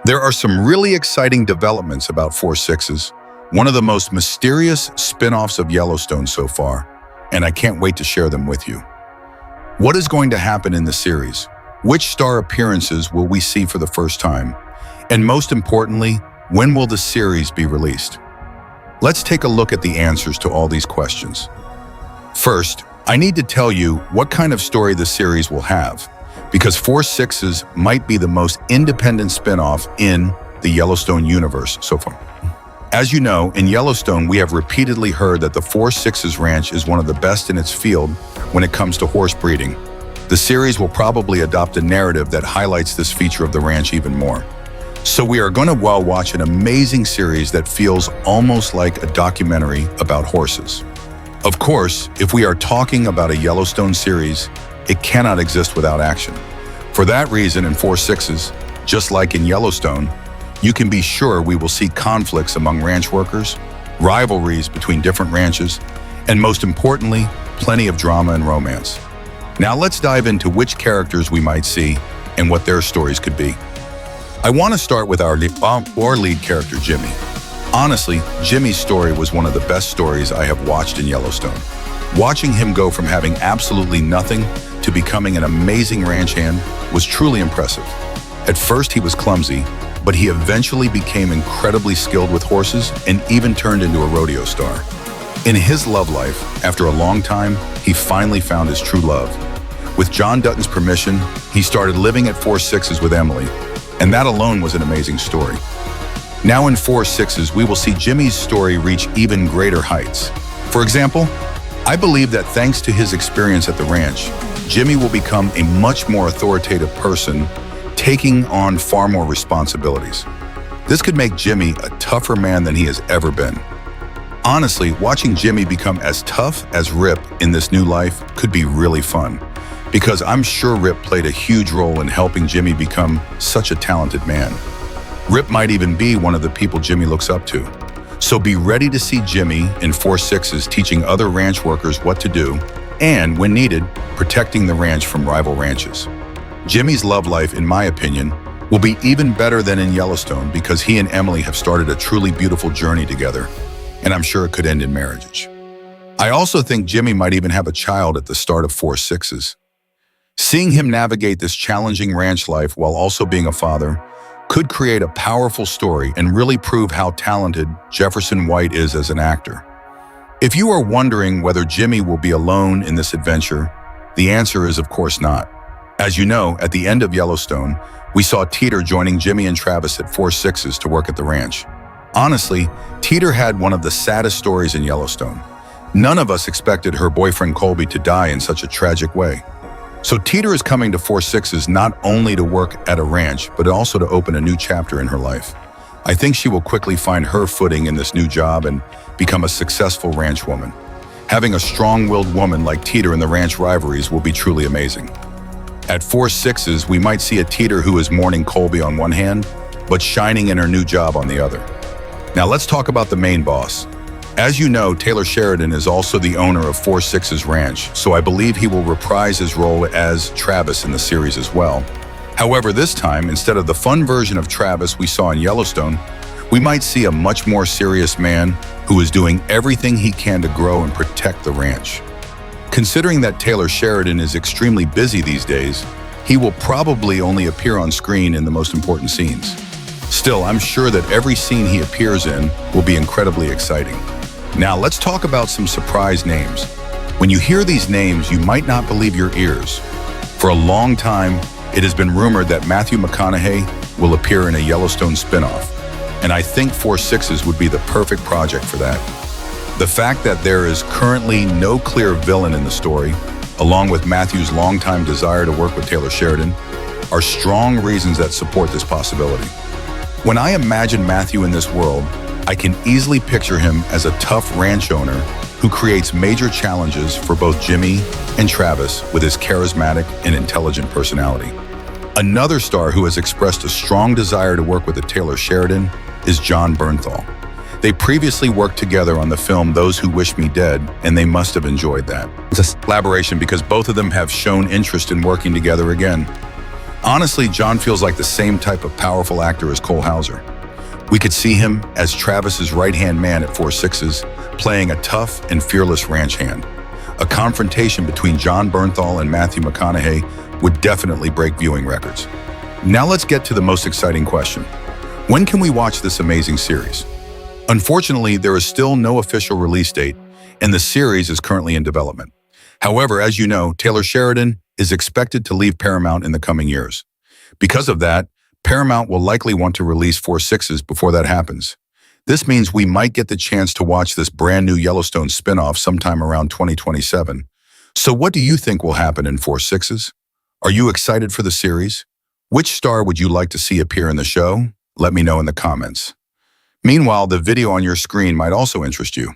There are some really exciting developments about 4/6s, one of the most mysterious spin-offs of Yellowstone so far, and I can't wait to share them with you. What is going to happen in the series? Which star appearances will we see for the first time? And most importantly, when will the series be released? Let's take a look at the answers to all these questions. First, I need to tell you what kind of story the series will have, because 4/6s might be the most independent spin-off in the Yellowstone universe so far. As you know, in Yellowstone, we have repeatedly heard that the 4/6s ranch is one of the best in its field when it comes to horse breeding. The series will probably adopt a narrative that highlights this feature of the ranch even more. So we are going to watch an amazing series that feels almost like a documentary about horses. Of course, if we are talking about a Yellowstone series, it cannot exist without action. For that reason, in 4/6s, just like in Yellowstone, you can be sure we will see conflicts among ranch workers, rivalries between different ranches, and most importantly, plenty of drama and romance. Now let's dive into which characters we might see and what their stories could be. I want to start with our lead character, Jimmy. Honestly, Jimmy's story was one of the best stories I have watched in Yellowstone. Watching him go from having absolutely nothing to becoming an amazing ranch hand was truly impressive. At first he was clumsy, but he eventually became incredibly skilled with horses and even turned into a rodeo star. In his love life, after a long time, he finally found his true love. With John Dutton's permission, he started living at 4/6s with Emily, and that alone was an amazing story. Now in 4/6s, we will see Jimmy's story reach even greater heights. For example, I believe that thanks to his experience at the ranch, Jimmy will become a much more authoritative person, taking on far more responsibilities. This could make Jimmy a tougher man than he has ever been. Honestly, watching Jimmy become as tough as Rip in this new life could be really fun, because I'm sure Rip played a huge role in helping Jimmy become such a talented man. Rip might even be one of the people Jimmy looks up to. So be ready to see Jimmy in 4/6s teaching other ranch workers what to do, and, when needed, protecting the ranch from rival ranches. Jimmy's love life, in my opinion, will be even better than in Yellowstone because he and Emily have started a truly beautiful journey together, and I'm sure it could end in marriage. I also think Jimmy might even have a child at the start of 4/6s. Seeing him navigate this challenging ranch life while also being a father could create a powerful story and really prove how talented Jefferson White is as an actor. If you are wondering whether Jimmy will be alone in this adventure, the answer is of course not. As you know, at the end of Yellowstone, we saw Teeter joining Jimmy and Travis at 4/6s to work at the ranch. Honestly, Teeter had one of the saddest stories in Yellowstone. None of us expected her boyfriend Colby to die in such a tragic way. So Teeter is coming to 4/6s not only to work at a ranch, but also to open a new chapter in her life. I think she will quickly find her footing in this new job and become a successful ranch woman. Having a strong-willed woman like Teeter in the ranch rivalries will be truly amazing. At 4/6s, we might see a Teeter who is mourning Colby on one hand, but shining in her new job on the other. Now let's talk about the main boss. As you know, Taylor Sheridan is also the owner of 4/6s Ranch, so I believe he will reprise his role as Travis in the series as well. However, this time, instead of the fun version of Travis we saw in Yellowstone, we might see a much more serious man who is doing everything he can to grow and protect the ranch. Considering that Taylor Sheridan is extremely busy these days, he will probably only appear on screen in the most important scenes. Still, I'm sure that every scene he appears in will be incredibly exciting. Now let's talk about some surprise names. When you hear these names, you might not believe your ears. For a long time, it has been rumored that Matthew McConaughey will appear in a Yellowstone spinoff, and I think 4/6s would be the perfect project for that. The fact that there is currently no clear villain in the story, along with Matthew's longtime desire to work with Taylor Sheridan, are strong reasons that support this possibility. When I imagine Matthew in this world, I can easily picture him as a tough ranch owner who creates major challenges for both Jimmy and Travis with his charismatic and intelligent personality. Another star who has expressed a strong desire to work with Taylor Sheridan is Jon Bernthal. They previously worked together on the film Those Who Wish Me Dead, and they must have enjoyed that. It's a collaboration because both of them have shown interest in working together again. Honestly, John feels like the same type of powerful actor as Cole Hauser. We could see him as Travis's right-hand man at 4/6, playing a tough and fearless ranch hand. A confrontation between John Bernthal and Matthew McConaughey would definitely break viewing records. Now let's get to the most exciting question. When can we watch this amazing series? Unfortunately, there is still no official release date, and the series is currently in development. However, as you know, Taylor Sheridan is expected to leave Paramount in the coming years. Because of that, Paramount will likely want to release 4/6 before that happens. This means we might get the chance to watch this brand new Yellowstone spinoff sometime around 2027. So what do you think will happen in 4/6? Are you excited for the series? Which star would you like to see appear in the show? Let me know in the comments. Meanwhile, the video on your screen might also interest you.